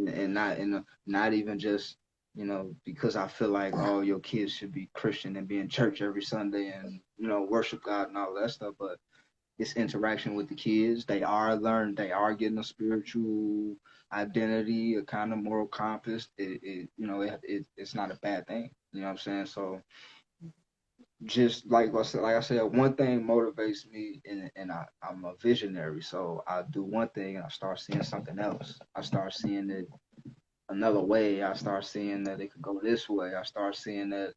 and not even just because I feel like your kids should be Christian and be in church every Sunday and worship God and all that stuff, but it's interaction with the kids. They are learning, they are getting a spiritual identity, a kind of moral compass. It's not a bad thing. You know what I'm saying? So just like I said, one thing motivates me, and I'm a visionary. So I do one thing, and I start seeing something else. I start seeing it another way. I start seeing that it could go this way. I start seeing that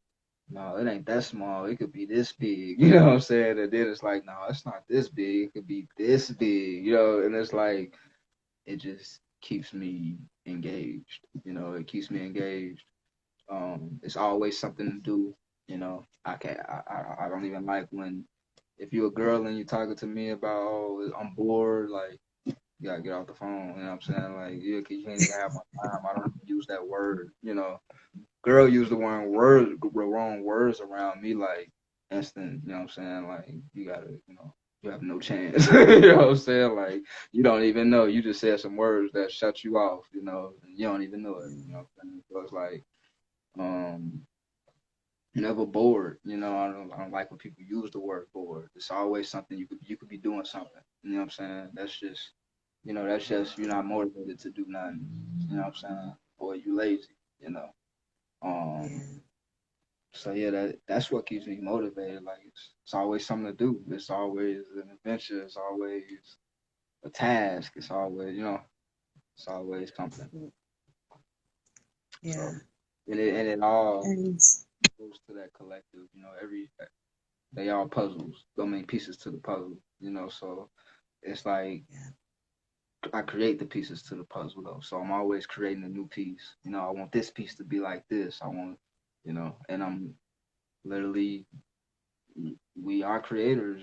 no, it ain't that small. It could be this big. You know what I'm saying? And then it's like, no, it's not this big. It could be this big. And it's like it just keeps me engaged. It keeps me engaged. It's always something to do. I can't. I don't even like when if you're a girl and you're talking to me about I'm bored, like you gotta get off the phone. You know what I'm saying? Like you can't even have my time. I don't even use that word. Girl use the wrong words around me, like instant. You know what I'm saying? Like you gotta, you have no chance. You know what I'm saying? Like you don't even know. You just said some words that shut you off. And you don't even know it. You know what I'm saying? So it's like, um, never bored. I don't like when people use the word bored. It's always something you could be doing something. You know what I'm saying? That's just you're not motivated to do nothing. You know what I'm saying? Or you lazy. You know. Um, Yeah. so yeah, that's what keeps me motivated. Like it's always something to do. It's always an adventure. It's always a task. It's always it's always something. So Yeah. and it all And goes to that collective. Every they all puzzles. I mean pieces to the puzzle. So it's like yeah. I create the pieces to the puzzle though. So I'm always creating a new piece. I want this piece to be like this. I want, and I'm literally we are creators,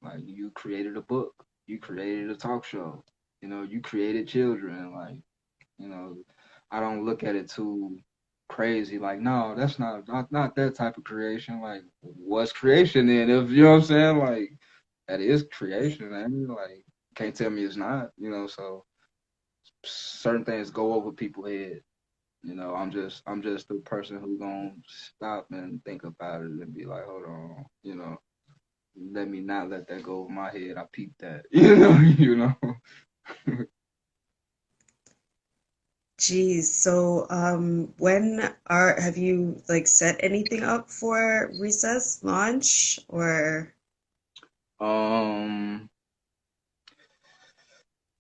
like you created a book, you created a talk show, you created children, like, you know, I don't look at it too crazy, like, no, that's not that type of creation. Like, what's creation then? If you know what I'm saying, like that is Yeah. creation, man. Like, can't tell me it's not, so certain things go over people's head. I'm just the person who gonna stop and think about it and be like, hold on, let me not let that go over my head. I peeped that. Geez. So, when are have you like set anything up for recess launch or? Um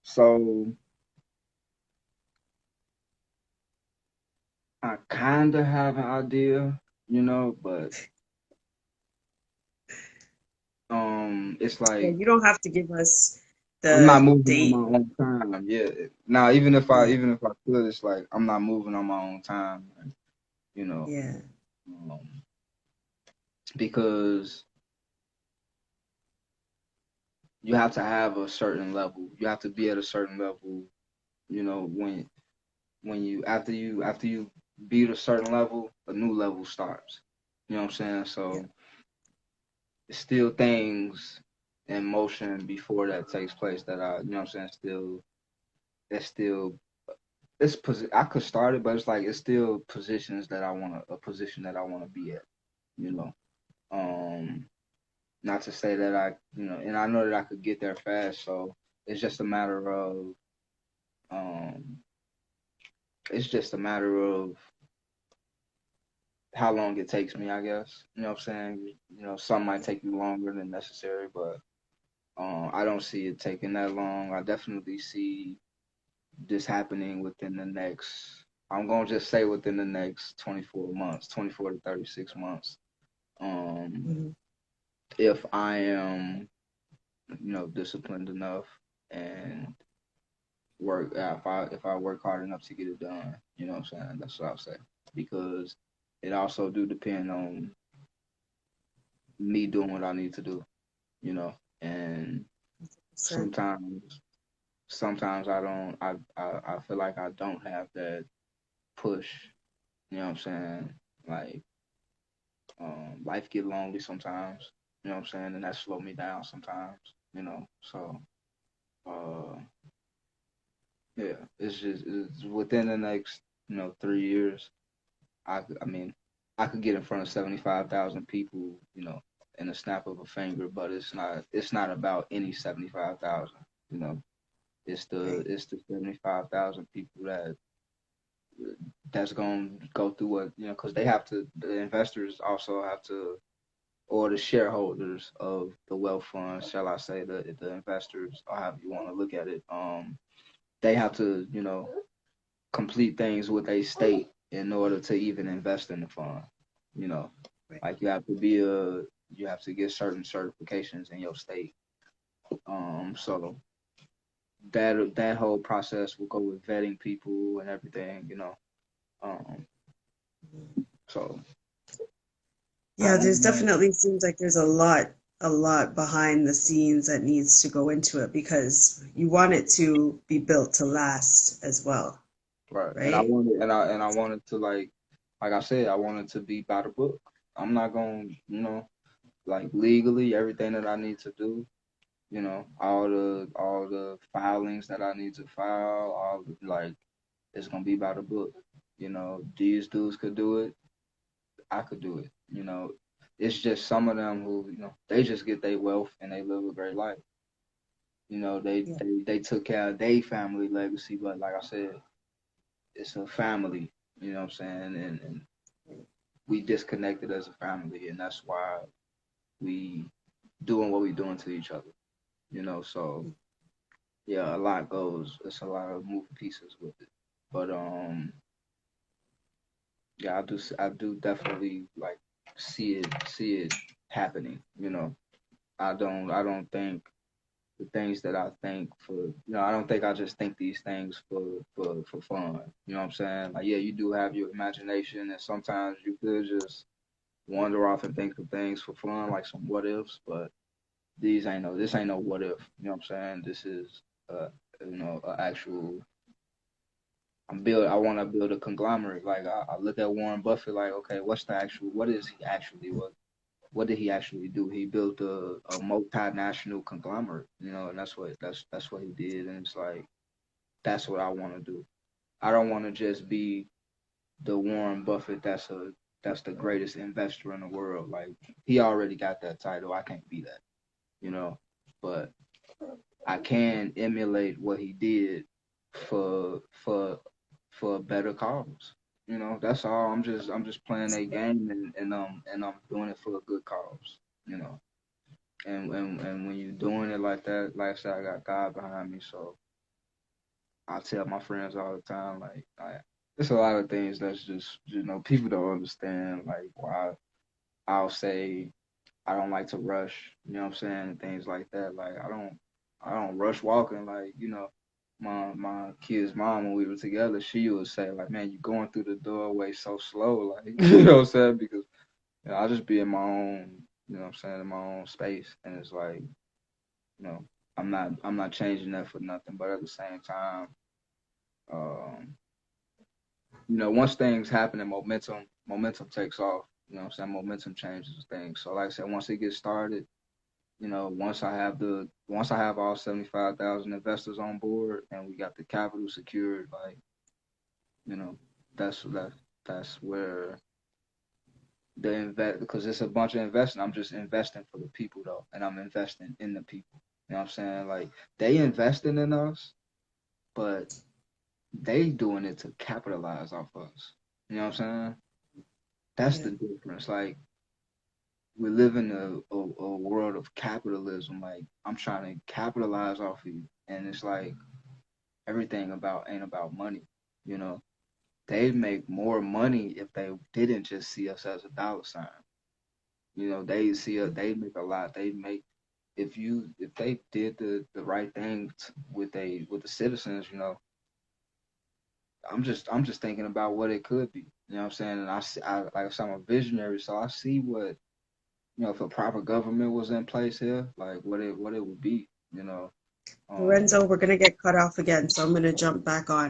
so I kinda have an idea, but it's Yeah, like you don't have to give us I'm not the moving on my date. own time. Yeah. Now even if I Yeah. even if I could, it's like I'm not moving on my own time, you know. Yeah. Um, because you have to have a certain level. You have to be at a certain level, when you after you beat a certain level, a new level starts. You know what I'm saying? Yeah. So it's still things in motion before that takes place that what I'm saying, still I could start it, but it's like it's still positions that a position that I wanna be at, you know. Um Not to say that and I know that I could get there fast, so it's just a matter of um it's just a matter of how long it takes me, I guess. You know what I'm saying? Some might take you longer than necessary, but I don't see it taking that long. I definitely see this happening within the next, I'm going to just say within the next 24 months, 24 to 36 months. Um, Mhm. if I am, disciplined enough and if I work hard enough to get it done, you know what I'm saying? That's what I'll say. Because it also do depend on me doing what I need to do, you know. And So, sometimes sometimes I don't I feel like I don't have that push, you know what I'm saying? Like life get lonely sometimes, you know what I'm saying, and that slow me down sometimes, you know. So uh yeah, it's within the next, 3 years I mean, I could get in front of 75,000 people, in a snap of a finger, but it's not about any 75,000, you know. right. It's the 75,000 people that's going to go through what, cuz the investors also have to, or the shareholders of the wealth funds, shall I say, the investors, or however you want to look at it, they have to, complete things with a state in order to even invest in the fund. You know, Right. like you have to get certain certifications in your state. So that whole process will go with vetting people and everything. Um, so I Yeah, there's don't know. definitely seems like there's a lot behind the scenes that needs to go into it because you want it to be built to last as well, Right. And I right? wanted and I wanted to, like I said, I wanted to be by the book. I'm not gonna, like legally everything that I need to do, all the filings that I need to file, all like it's gonna be by the book. These dudes could do it, I could do it. It's just some of them who, they just get their wealth and they live a great life. They Yeah. they they took care of their family legacy, but like I said, it's a family. You know what I'm saying? And we disconnected as a family, and that's why we doing what we doing to each other. So yeah, a lot goes. It's a lot of moving pieces with it. But yeah, I do definitely like see it happening. I don't think the things that I think I don't think I just think these things for fun. You know what I'm saying? Like, yeah, you do have your imagination, and sometimes you could just wander off and think of things for fun, like some what ifs. But this ain't no what if. You know what I'm saying? This is a actual. I want to build a conglomerate. Like, I look at Warren Buffett, like, okay, what is he actually, what did he actually do? He built a multinational conglomerate, and that's what he did. And it's like, that's what I want to do. I don't want to just be the Warren Buffett that's the greatest investor in the world. Like, he already got that title. I can't be that, you know. But I can emulate what he did for for for a better cause. That's all. I'm just playing a game, and I'm doing it for a good cause. You know, and when you're doing it like that, like I said, I got God behind me, so I tell my friends all the time, like there's a lot of things that's just people don't understand, like why I'll say I don't like to rush, you know what I'm saying, and things like that. Like, I don't rush walking. Like, my kid's mom, when we were together, she would say, like, man, you going through the doorway so slow, like, you know what I'm saying? Because I just be in my own, you know what I'm saying, in my own space, and it's like, you know, I'm not changing that for nothing. But at the same time, um, once things happen and momentum takes off. You know what I'm saying? Momentum changes things. So like I said, once it gets started, once I have all 75,000 investors on board and we got the capital secured, like, you know, that's where the invest, because it's a bunch of investing. I'm just investing for the people though, and I'm investing in the people. You know what I'm saying? Like, they investing in us, but they doing it to capitalize off us. You know what I'm saying? That's Yeah. the difference. Like, we live in a world of capitalism. Like, I'm trying to capitalize off of you, and it's like everything about ain't about money. You know, they'd make more money if they didn't just see us as a dollar sign. They see us, they make a lot. They make if they did the right thing with the citizens. I'm just thinking about what it could be. You know what I'm saying? And like I said, I'm a visionary, so I see what, if a proper government was in place here, like what it would be. Um, Lorenzo, we're gonna get cut off again, so I'm gonna jump back on.